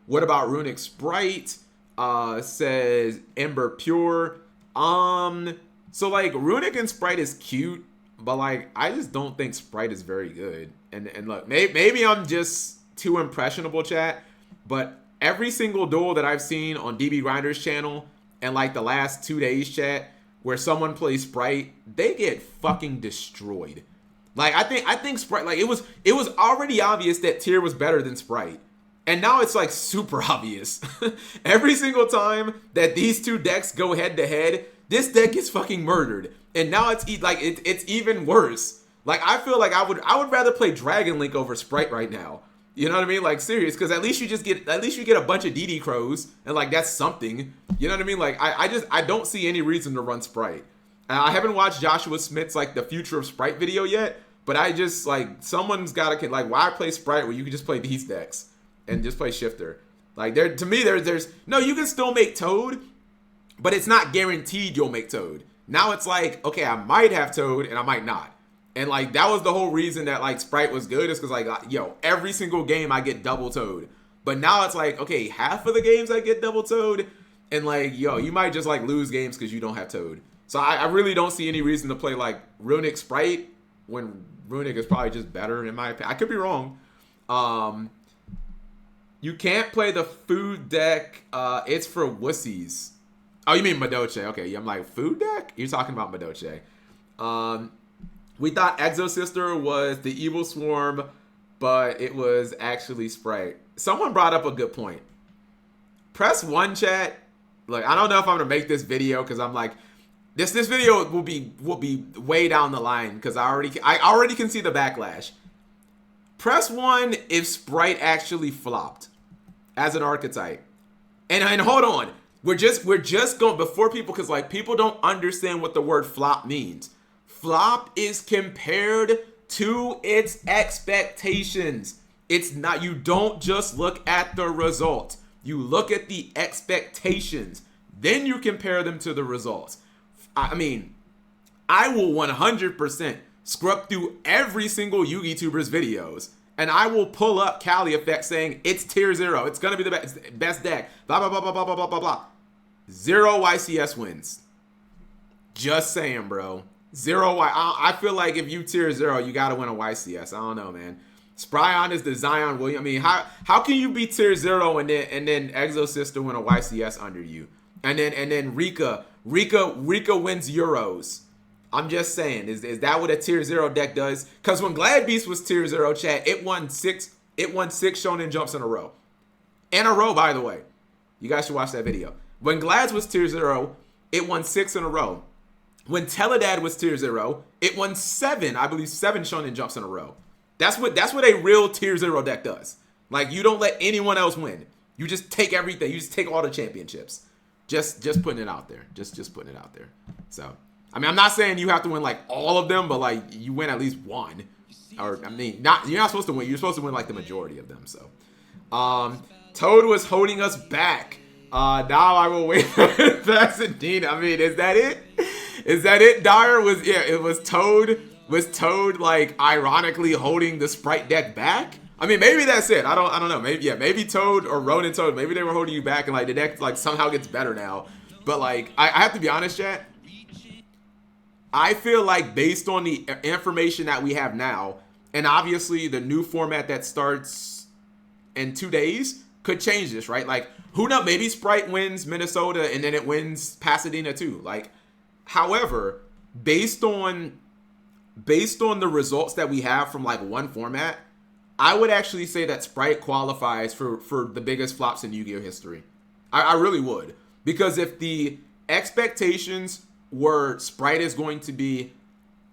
What about Runic Sprite? Says Ember Pure. So like Runic and Sprite is cute, but like I just don't think Sprite is very good. And look, maybe I'm just too impressionable, chat. But every single duel that I've seen on DB Grinder's channel and like the last 2 days, chat, where someone plays Sprite, they get fucking destroyed. Like I think Sprite, like it was already obvious that Tyr was better than Sprite. And now it's like super obvious. Every single time that these two decks go head to head, this deck gets fucking murdered. And now it's like it's even worse. Like I feel like I would rather play Dragon Link over Sprite right now. You know what I mean? Like serious, because at least you get a bunch of DD Crows, and like that's something. You know what I mean? Like I don't see any reason to run Sprite. I haven't watched Joshua Smith's like the Future of Sprite video yet, but I just like someone's gotta like why play Sprite where you can just play these decks and just play Shifter. Like to me there's no, you can still make Toad, but it's not guaranteed you'll make Toad. Now it's like, okay, I might have Toad and I might not. And like that was the whole reason that like Sprite was good, is because like yo, every single game I get double Toad. But now it's like, okay, half of the games I get double Toad, and like yo, you might just like lose games because you don't have Toad. So I really don't see any reason to play like Runic Sprite when Runic is probably just better in my opinion. I could be wrong. You can't play the food deck. It's for wussies. Oh, you mean Madoche? Okay, I'm like, food deck? You're talking about Madoche. We thought Exosister was the Evil Swarm, but it was actually Sprite. Someone brought up a good point. Press 1, chat. Look, I don't know if I'm gonna make this video because I'm like, this video will be way down the line because I already can see the backlash. Press 1 if Sprite actually flopped as an archetype. And hold on. We're just going before people, because like people don't understand what the word flop means. Flop is compared to its expectations. It's not, you don't just look at the result. You look at the expectations. Then you compare them to the results. I mean, I will 100% scrub through every single YouTuber's videos, and I will pull up Cali Effect saying it's tier 0. It's going to be the best deck. Blah, blah, blah, blah, blah, blah, blah, blah, blah. 0 YCS wins. Just saying, bro. 0 I feel like if you tier 0, you got to win a YCS. I don't know, man. Spryon is the Zion William. I mean, how can you be tier 0 and then Exosister win a YCS under you? And then Rika wins Euros. I'm just saying, is that what a tier 0 deck does? Because when Glad Beast was tier 0, chat, it won six Shonen Jumps in a row. In a row, by the way. You guys should watch that video. When Glads was tier 0, it won 6 in a row. When Teledad was tier 0, it won 7 Shonen Jumps in a row. That's what a real tier 0 deck does. Like, you don't let anyone else win. You just take everything. You just take all the championships. Just putting it out there. Just putting it out there. So, I mean, I'm not saying you have to win like all of them, but like you win at least one. Or I mean, you're not supposed to win. You're supposed to win like the majority of them. So, Toad was holding us back. Now I will wait for Pasadena. I mean, is that it? Is that it? Dyer was, yeah, it was Toad. Was Toad like ironically holding the Sprite deck back? I mean, maybe that's it. I don't know. Maybe Toad or Ronin Toad, maybe they were holding you back and like the deck like somehow gets better now. But like, I have to be honest, chat. I feel like based on the information that we have now, and obviously the new format that starts in 2 days could change this, right? Like, who knows? Maybe Sprite wins Minnesota and then it wins Pasadena too. Like, however, based on the results that we have from like one format, I would actually say that Sprite qualifies for the biggest flops in Yu-Gi-Oh history. I really would. Because if the expectations were Sprite is going to be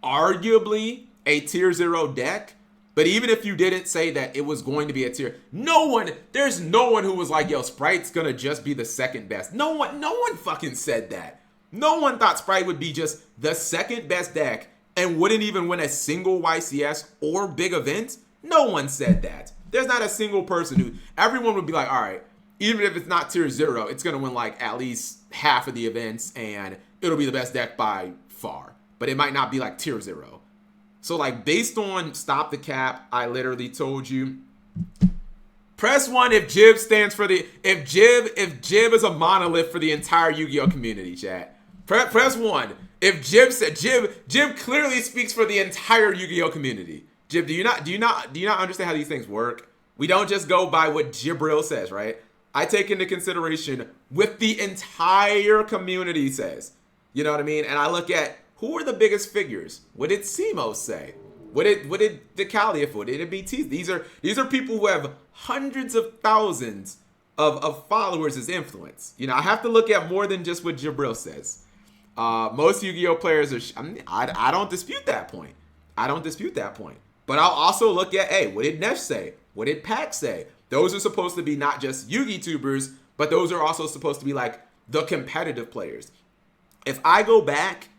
arguably a tier 0 deck, but even if you didn't say that it was going to be a tier, there's no one who was like, yo, Sprite's gonna just be the second best. No one fucking said that. No one thought Sprite would be just the second best deck and wouldn't even win a single YCS or big event. No one said that. There's not a single person who, everyone would be like, all right, even if it's not tier 0, it's going to win like at least half of the events and it'll be the best deck by far. But it might not be like tier 0. So like based on Stop the Cap, I literally told you, Press 1 if Jib stands for the if Jib is a monolith for the entire Yu-Gi-Oh community, chat. Press 1 if Jib said Jib clearly speaks for the entire Yu-Gi-Oh community. Jib, do you not understand how these things work? We don't just go by what Jibril says, right? I take into consideration what the entire community says. You know what I mean? And I look at who are the biggest figures. What did Simo say? What did the Caliph? What did it BT? These are people who have hundreds of thousands of followers as influence. You know, I have to look at more than just what Jibril says. Most Yu-Gi-Oh players are. I don't dispute that point. I don't dispute that point. But I'll also look at, hey, what did Nesh say? What did Pac say? Those are supposed to be not just Yu-Gi tubers, but those are also supposed to be like the competitive players. If I go back,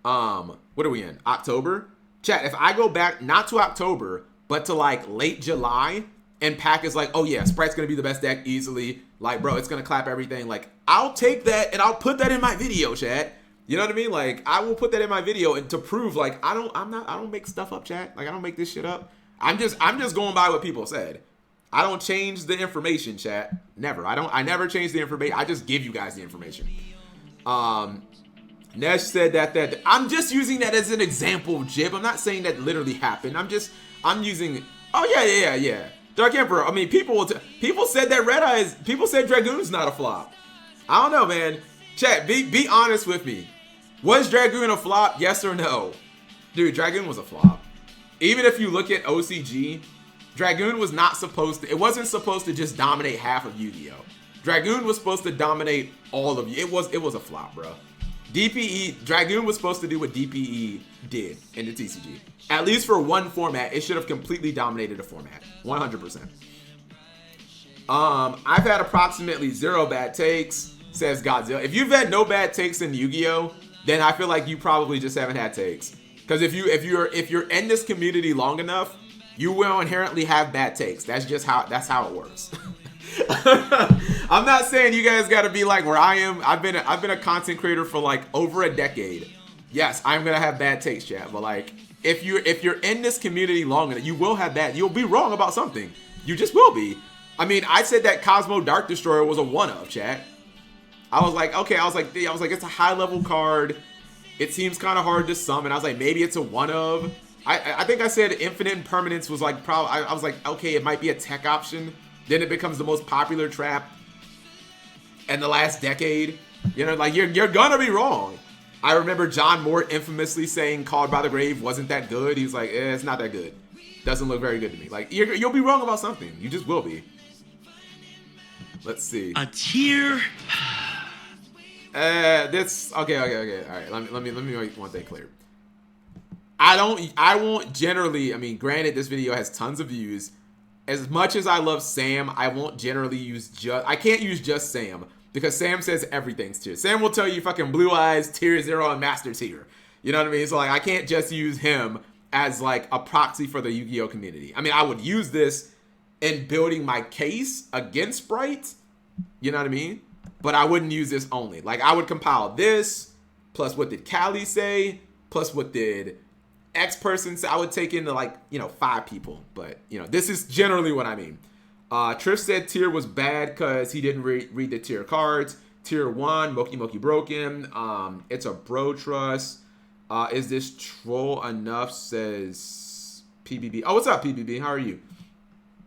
what are we in? October? Chat, if I go back not to October, but to like late July, and Pac is like, oh yeah, Sprite's gonna be the best deck easily. Like, bro, it's gonna clap everything. Like, I'll take that and I'll put that in my video, chat. You know what I mean? Like, I will put that in my video and to prove, like, I don't make stuff up, chat. Like, I don't make this shit up. I'm just going by what people said. I don't change the information, chat. Never. I never change the information. I just give you guys the information. Nesh said that I'm just using that as an example, Jib. I'm not saying that literally happened. I'm using, oh yeah. Dark Emperor. I mean, people said that Red Eyes, people said Dragoon's not a flop. I don't know, man. Chat, be honest with me. Was Dragoon a flop? Yes or no? Dude, Dragoon was a flop. Even if you look at OCG, Dragoon was not supposed to, it wasn't supposed to just dominate half of Yu-Gi-Oh! Dragoon was supposed to dominate all of you. It was a flop, bro. DPE, Dragoon was supposed to do what DPE did in the TCG. At least for one format, it should have completely dominated a format. 100%. I've had approximately 0 bad takes, says Godzilla. If you've had no bad takes in Yu-Gi-Oh!, then I feel like you probably just haven't had takes. Because if you're in this community long enough, you will inherently have bad takes. That's how it works. I'm not saying you guys got to be like where I am. I've been a content creator for like over a decade. Yes, I'm gonna have bad takes, chat. But like, if you're in this community long enough, you will have bad. You'll be wrong about something. You just will be. I mean, I said that Cosmo Dark Destroyer was a one-of, chat. I was like, okay. I was like, it's a high-level card. It seems kind of hard to summon. I was like, maybe it's a one-of. I think I said Infinite Impermanence was like probably. I was like, okay, it might be a tech option. Then it becomes the most popular trap in the last decade. You know, like you're gonna be wrong. I remember John Moore infamously saying Called by the Grave wasn't that good. He was like, it's not that good. Doesn't look very good to me. Like, you'll be wrong about something. You just will be. Let's see. A tier. This okay. All right, let me make one thing clear. I won't generally. I mean, granted, this video has tons of views. As much as I love Sam, I won't generally use I can't use just Sam because Sam says everything's tier. Sam will tell you fucking Blue Eyes, tier 0, and master tier. You know what I mean? So like, I can't just use him as like a proxy for the Yu-Gi-Oh community. I mean, I would use this in building my case against Sprite. You know what I mean? But I wouldn't use this only. Like, I would compile this plus what did Callie say plus what did X person say. I would take into like, 5 people. But, this is generally what I mean. Triff said tier was bad because he didn't read the tier cards. Tier 1, Moki Moki Broken. It's a bro trust. Is this troll enough, says PBB. Oh, what's up, PBB? How are you?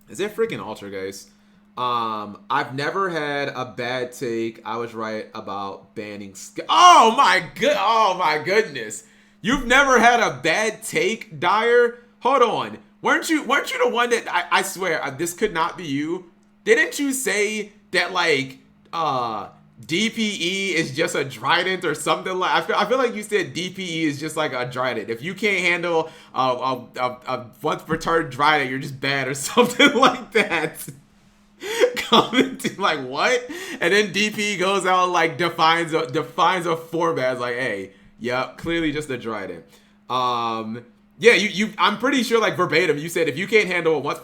Is it freaking Ultra, guys? I've never had a bad take. I was right about banning oh my goodness. You've never had a bad take, Dyer? Hold on. Weren't you the one that I swear this could not be you? Didn't you say that like DPE is just a Trident or something like? I feel like you said DPE is just like a Trident. If you can't handle a once per turn Trident, you're just bad or something like that. Commenting like what? And then DPE goes out and like defines a format as like, hey, yep, clearly just a Trident. Yeah, you I'm pretty sure like verbatim you said if you can't handle a once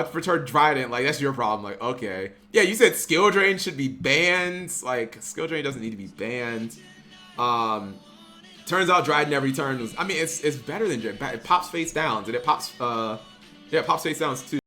per turn Trident, like that's your problem. Like, okay. Yeah, you said skill drain should be banned. Like, skill drain doesn't need to be banned. Turns out Trident every turn was, I mean, it's better than it pops face downs and it pops it pops face downs too.